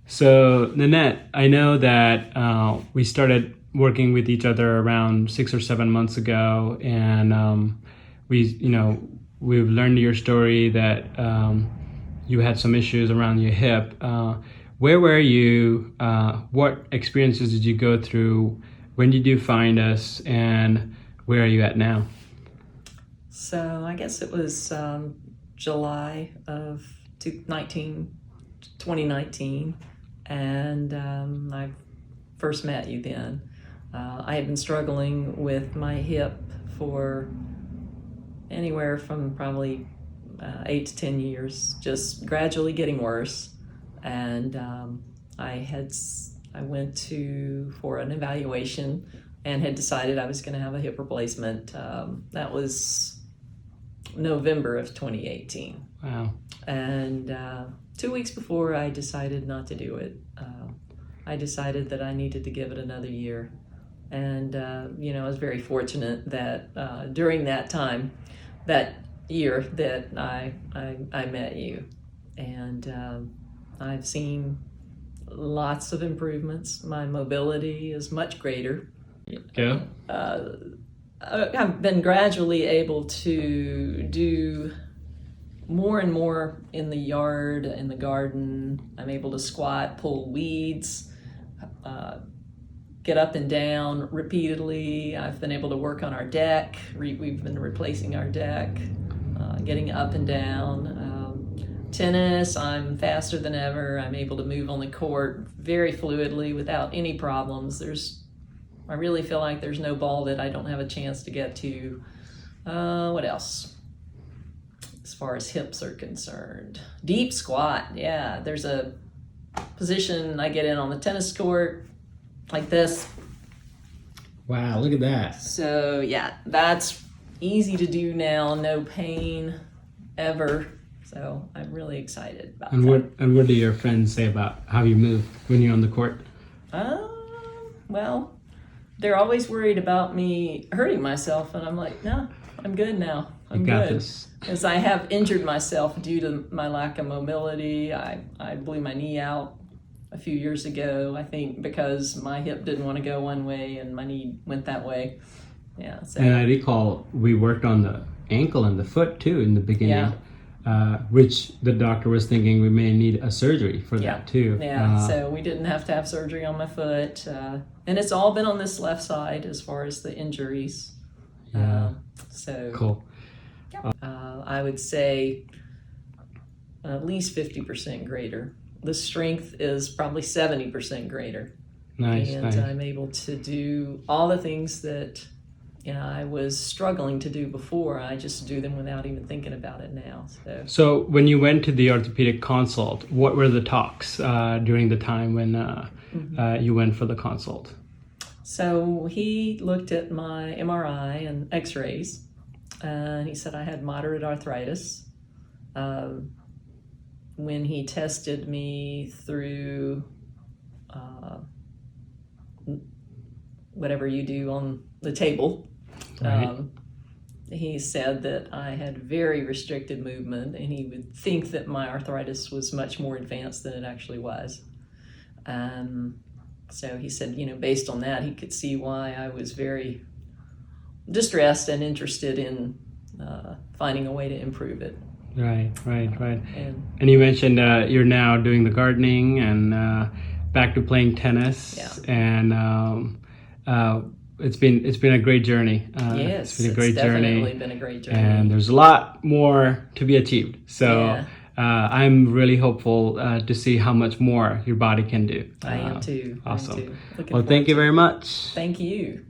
So, Nanette, I know that we started working with each other around 6 or 7 months ago, and we've learned your story that you had some issues around your hip. Where were you? What experiences did you go through? When did you find us? And where are you at now? So I guess it was July of 2019, and I first met you then. I had been struggling with my hip for anywhere from probably 8 to 10 years, just gradually getting worse. And I went for an evaluation and had decided I was going to have a hip replacement. That was November of 2018. Wow. And 2 weeks before I decided not to do it, I decided that I needed to give it another year. And, I was very fortunate that during that time, that year, that I met you. And I've seen lots of improvements. My mobility is much greater. Yeah. I've been gradually able to do more and more in the yard, in the garden. I'm able to squat, pull weeds, get up and down repeatedly. I've been able to work on our deck. We've been replacing our deck, getting up and down. Tennis, I'm faster than ever. I'm able to move on the court very fluidly without any problems. I really feel like there's no ball that I don't have a chance to get to. What else? As far as hips are concerned, deep squat. Yeah, there's a position I get in on the tennis court like this. Wow, look at that. So yeah, that's easy to do now. No pain ever. So I'm really excited about that. And what do your friends say about how you move when you're on the court? Well, they're always worried about me hurting myself, and I'm like, no, I'm good now. I'm got good. this. Because I have injured myself due to my lack of mobility. I blew my knee out a few years ago, I think, because my hip didn't want to go one way and my knee went that way. Yeah. So. And I recall we worked on the ankle and the foot too in the beginning. Yeah. Which the doctor was thinking we may need a surgery for that too. Yeah, so we didn't have to have surgery on my foot. And it's all been on this left side as far as the injuries. Yeah. So cool. I would say at least 50% greater. The strength is probably 70% greater. Nice. And nice. I'm able to do all the things that I was struggling to do before. I just do them without even thinking about it now. So when you went to the orthopedic consult, what were the talks during the time when you went for the consult? So he looked at my MRI and x-rays, and he said I had moderate arthritis. When he tested me through whatever you do on the table, right. He said that I had very restricted movement, and he would think that my arthritis was much more advanced than it actually was. So he said, based on that, he could see why I was very distressed and interested in finding a way to improve it. Right. And you mentioned you're now doing the gardening and back to playing tennis. Yeah. And it's been a great journey. Yes, it's been a great definitely been a great journey. And there's a lot more to be achieved. So I'm really hopeful to see how much more your body can do. I am too. Awesome. I am too. Well, thank you very much. Thank you.